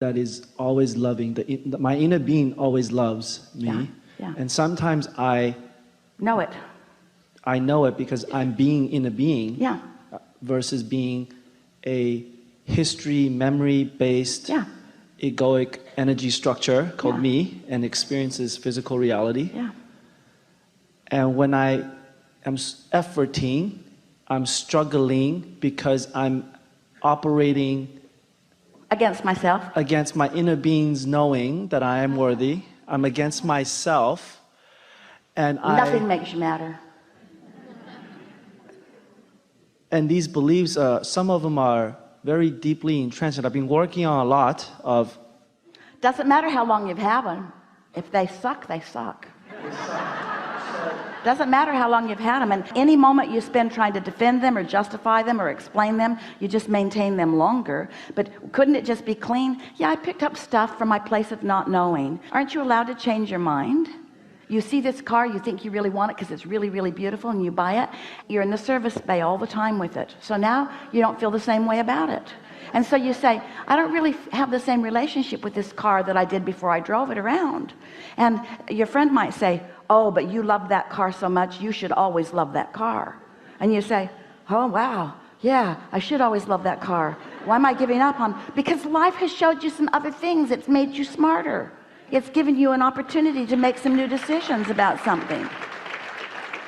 that is always loving. My inner being always loves me. Yeah, yeah. And sometimes I know it. I know it because I'm being in a being, yeah, versus being a history, memory-based, yeah, egoic energy structure called yeah, me, and experiences physical reality. yeah. And when I am efforting, I'm struggling because I'm operating Against myself. against my inner being's knowing that I am worthy. I'm against myself, and Nothing makes you matter. And these beliefs, some of them are very deeply entrenched. I've been working on a lot of. Doesn't matter how long you've had them. If they suck, they suck. Doesn't matter how long you've had them, and any moment you spend trying to defend them or justify them or explain them, you just maintain them longer. But couldn't it just be clean? Yeah, I picked up stuff from my place of not knowing. Aren't you allowed to change your mind? You see this car, you think you really want it because it's really, really beautiful, and you buy it. You're in the service bay all the time with it. So now you don't feel the same way about it. And so you say, I don't really have the same relationship with this car that I did before I drove it around. And your friend might say, oh, but you love that car so much, you should always love that car. And you say, oh wow, yeah, I should always love that car. Why am I giving up on? Because life has showed you some other things. It's made you smarter. It's given you an opportunity to make some new decisions about something.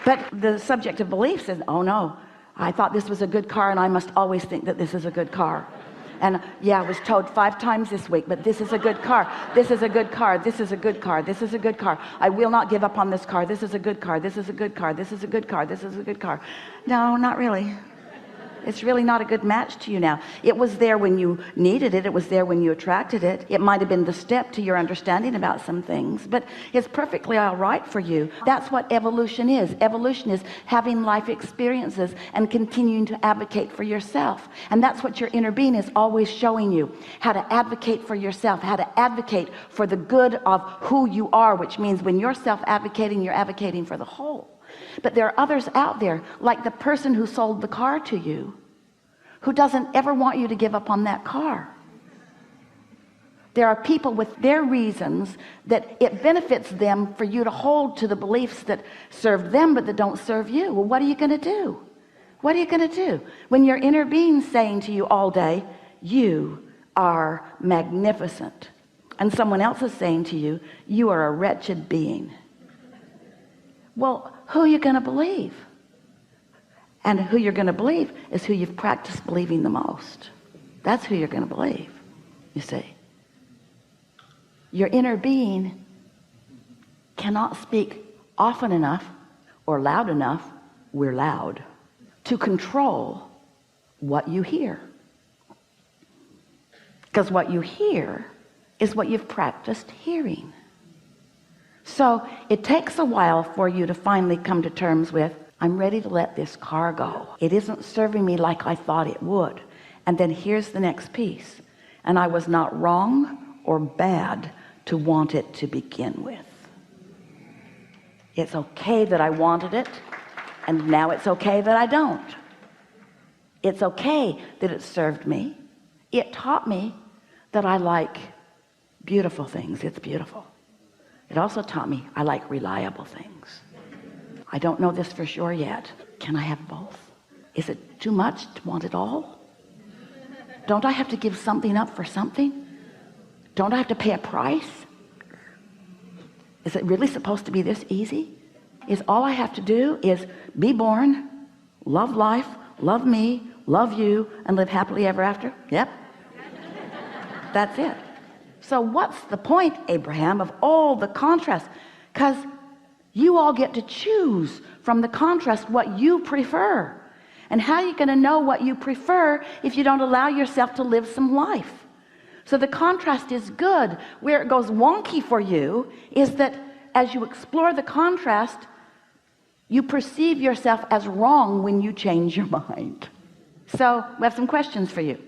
But the subject of belief says, oh no, I thought this was a good car and I must always think that this is a good car. And yeah, I was towed 5 times this week, but this is a good car. This is a good car. This is a good car. This is a good car. I will not give up on this car. This is a good car. This is a good car. This is a good car. This is a good car. No, not really. It's really not a good match to you now. It was there when you needed it. It was there when you attracted it. It might have been the step to your understanding about some things, but it's perfectly all right for you. That's what evolution is. Evolution is having life experiences and continuing to advocate for yourself. And that's what your inner being is always showing you, how to advocate for yourself, how to advocate for the good of who you are, which means when you're self-advocating, you're advocating for the whole. But there are others out there, like the person who sold the car to you, who doesn't ever want you to give up on that car. There are people with their reasons that it benefits them for you to hold to the beliefs that serve them but that don't serve you. Well, what are you going to do? What are you going to do when your inner being's saying to you all day, you are magnificent, and someone else is saying to you, you are a wretched being? Well, who are you going to believe? And who you're going to believe is who you've practiced believing the most. That's who you're going to believe, you see. Your inner being cannot speak often enough or loud enough, we're loud, to control what you hear. Because what you hear is what you've practiced hearing. So it takes a while for you to finally come to terms with, I'm ready to let this car go. It isn't serving me like I thought it would. And then here's the next piece. And I was not wrong or bad to want it to begin with. It's okay that I wanted it, and now it's okay that I don't. It's okay that it served me. It taught me that I like beautiful things. It's beautiful. It also taught me I like reliable things. I don't know this for sure yet. Can I have both? Is it too much to want it all? Don't I have to give something up for something? Don't I have to pay a price? Is it really supposed to be this easy? Is all I have to do is be born, love life, love me, love you, and live happily ever after? Yep. That's it. So what's the point, Abraham, of all the contrast? Because you all get to choose from the contrast what you prefer. And how are you going to know what you prefer if you don't allow yourself to live some life? So the contrast is good. Where it goes wonky for you is that as you explore the contrast, you perceive yourself as wrong when you change your mind. So we have some questions for you.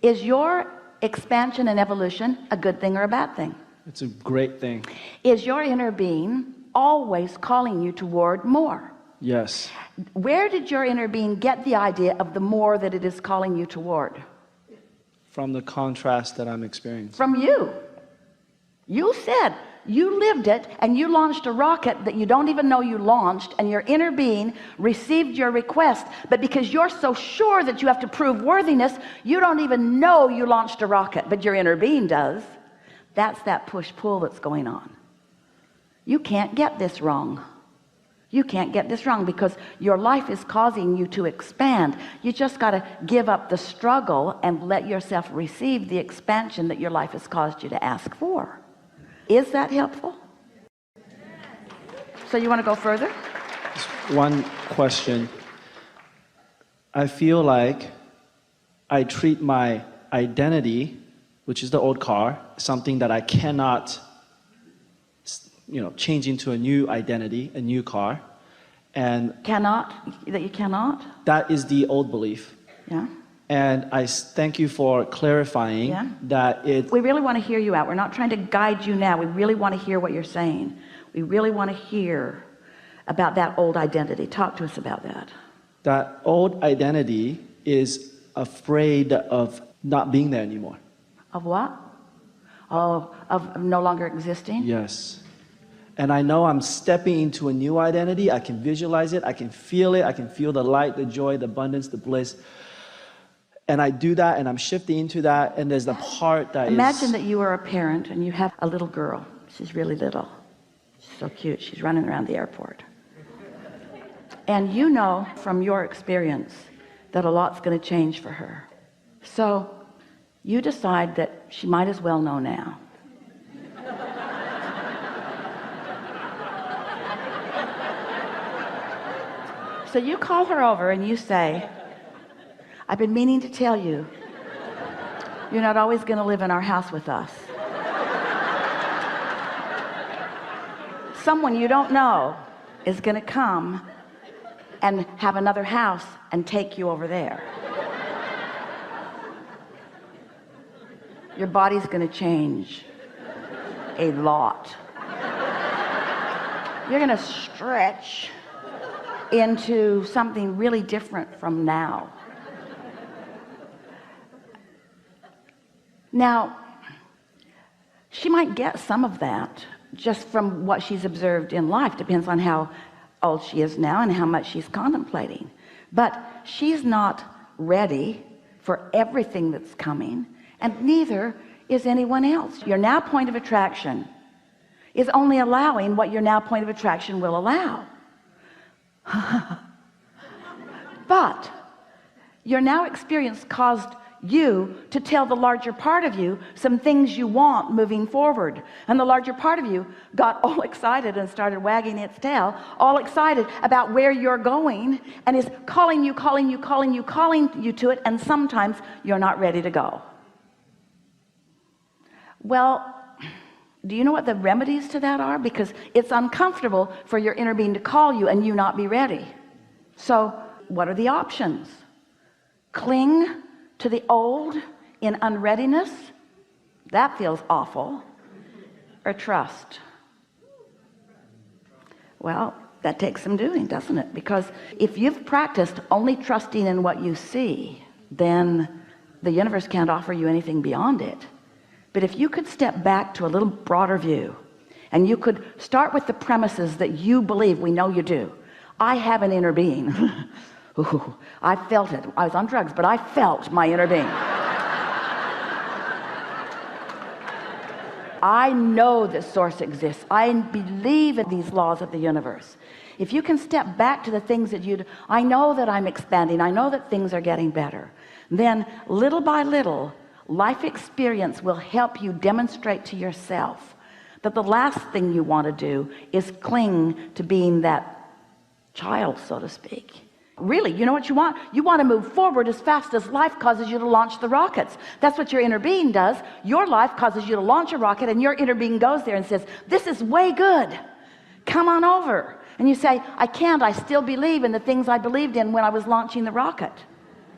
Is your expansion and evolution a good thing or a bad thing? It's a great thing. Is your inner being always calling you toward more? Yes. Where did your inner being get the idea of the more that it is calling you toward? From the contrast that I'm experiencing. From you. You said you lived it, and you launched a rocket that you don't even know you launched, and your inner being received your request, but because you're so sure that you have to prove worthiness, you don't even know you launched a rocket, but your inner being does. That's that push-pull that's going on. You can't get this wrong. You can't get this wrong, because your life is causing you to expand. You just got to give up the struggle and let yourself receive the expansion that your life has caused you to ask for. Is that helpful? So you want to go further? Just one question. I feel like I treat my identity, which is the old car, something that I cannot, change into a new identity, a new car. And that you cannot? That is the old belief. Yeah. And I thank you for clarifying that we really want to hear you out. We're not trying to guide you now. We really want to hear what you're saying. We really want to hear about that old identity. Talk to us about that. That old identity is afraid of not being there anymore. Of what? Oh, of no longer existing? Yes. And I know I'm stepping into a new identity. I can visualize it. I can feel it. I can feel the light, the joy, the abundance, the bliss. And I do that, and I'm shifting into that, and there's the part that Imagine that you are a parent, and you have a little girl. She's really little. She's so cute. She's running around the airport. And you know from your experience that a lot's going to change for her. So you decide that she might as well know now. So you call her over and you say, I've been meaning to tell you, you're not always going to live in our house with us. Someone you don't know is going to come and have another house and take you over there. Your body's going to change a lot. You're going to stretch into something really different from now. Now, she might get some of that just from what she's observed in life. Depends on how old she is now and how much she's contemplating. But she's not ready for everything that's coming, and neither is anyone else. Your now point of attraction is only allowing what your now point of attraction will allow. But your now experience caused you to tell the larger part of you some things you want moving forward, and the larger part of you got all excited and started wagging its tail, all excited about where you're going, and is calling you to it, and sometimes you're not ready to go. Well, do you know what the remedies to that are? Because it's uncomfortable for your inner being to call you and you not be ready. So what are the options? Cling to the old in unreadiness, that feels awful, or trust? Well, that takes some doing, doesn't it? Because if you've practiced only trusting in what you see, then the universe can't offer you anything beyond it. But if you could step back to a little broader view, and you could start with the premises that you believe, we know you do. I have an inner being. Ooh, I felt it. I was on drugs, but I felt my inner being. I know that source exists. I believe in these laws of the universe. If you can step back to the things that I know that I'm expanding, I know that things are getting better, then little by little, life experience will help you demonstrate to yourself that the last thing you want to do is cling to being that child, so to speak. Really, you know what you want? You want to move forward as fast as life causes you to launch the rockets. That's what your inner being does. Your life causes you to launch a rocket, and your inner being goes there and says, this is way good. Come on over. And you say, I can't. I still believe in the things I believed in when I was launching the rocket.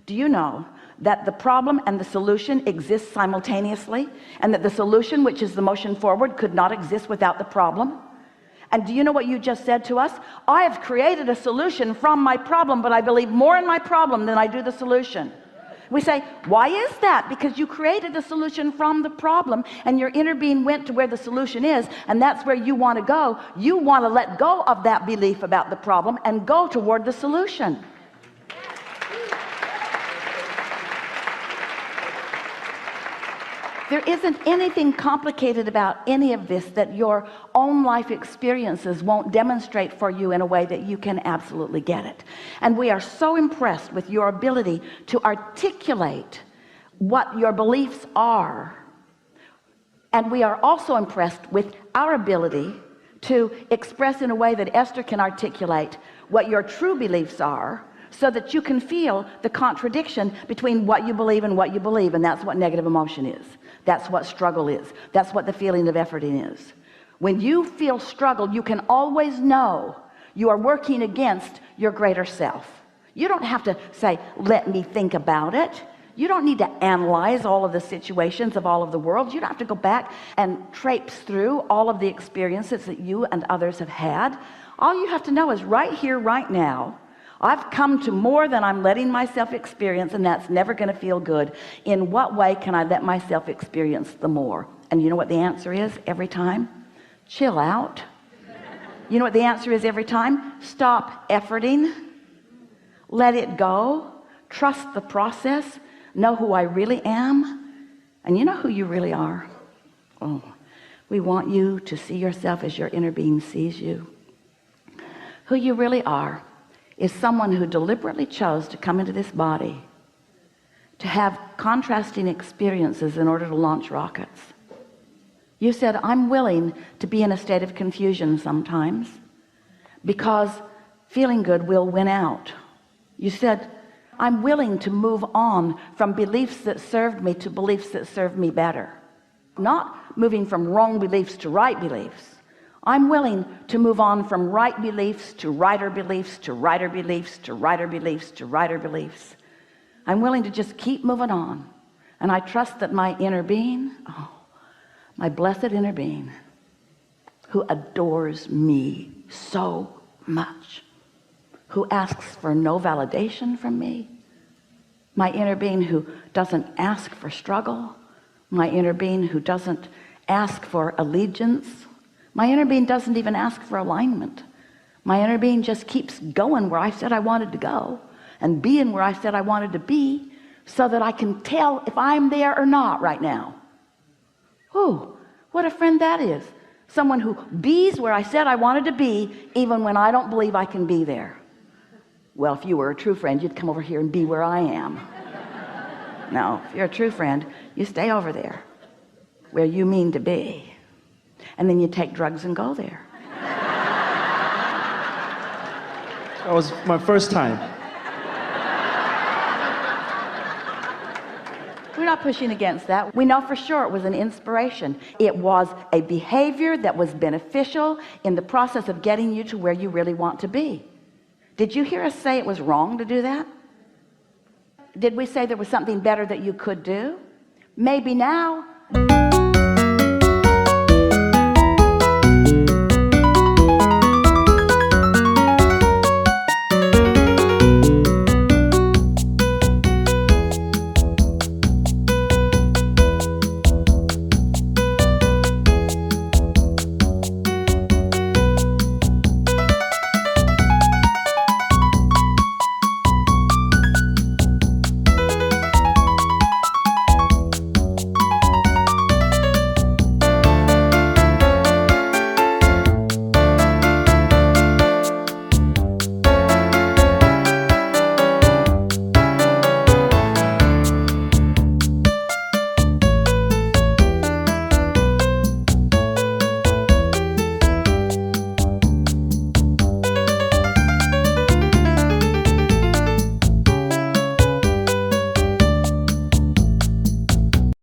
Do you know that the problem and the solution exist simultaneously, and that the solution, which is the motion forward, could not exist without the problem? And do you know what you just said to us? I have created a solution from my problem, but I believe more in my problem than I do the solution. We say, why is that? Because you created a solution from the problem, and your inner being went to where the solution is, and that's where you want to go. You want to let go of that belief about the problem and go toward the solution. There isn't anything complicated about any of this that your own life experiences won't demonstrate for you in a way that you can absolutely get it. And we are so impressed with your ability to articulate what your beliefs are. And we are also impressed with our ability to express in a way that Esther can articulate what your true beliefs are, so that you can feel the contradiction between what you believe and what you believe. And that's what negative emotion is. That's what struggle is. That's what the feeling of efforting is. When you feel struggle, you can always know you are working against your greater self. You don't have to say, let me think about it. You don't need to analyze all of the situations of all of the world. You don't have to go back and traipse through all of the experiences that you and others have had. All you have to know is right here, right now, I've come to more than I'm letting myself experience, and that's never going to feel good. In what way can I let myself experience the more? And you know what the answer is every time? Chill out. You know what the answer is every time? Stop efforting. Let it go. Trust the process. Know who I really am. And you know who you really are? Oh, we want you to see yourself as your inner being sees you. Who you really are is someone who deliberately chose to come into this body to have contrasting experiences in order to launch rockets. You said, I'm willing to be in a state of confusion sometimes because feeling good will win out. You said, I'm willing to move on from beliefs that served me to beliefs that serve me better. Not moving from wrong beliefs to right beliefs. I'm willing to move on from right beliefs to righter beliefs to righter beliefs to righter beliefs to righter beliefs. I'm willing to just keep moving on. And I trust that my inner being, my blessed inner being, who adores me so much, who asks for no validation from me, my inner being who doesn't ask for struggle, my inner being who doesn't ask for allegiance, my inner being doesn't even ask for alignment. My inner being just keeps going where I said I wanted to go and being where I said I wanted to be, so that I can tell if I'm there or not right now. Oh, what a friend that is. Someone who bees where I said I wanted to be, even when I don't believe I can be there. Well, if you were a true friend, you'd come over here and be where I am. No, if you're a true friend, you stay over there where you mean to be. And then you take drugs and go there. That was my first time. We're not pushing against that. We know for sure it was an inspiration. It was a behavior that was beneficial in the process of getting you to where you really want to be. Did you hear us say it was wrong to do that? Did we say there was something better that you could do? Maybe now.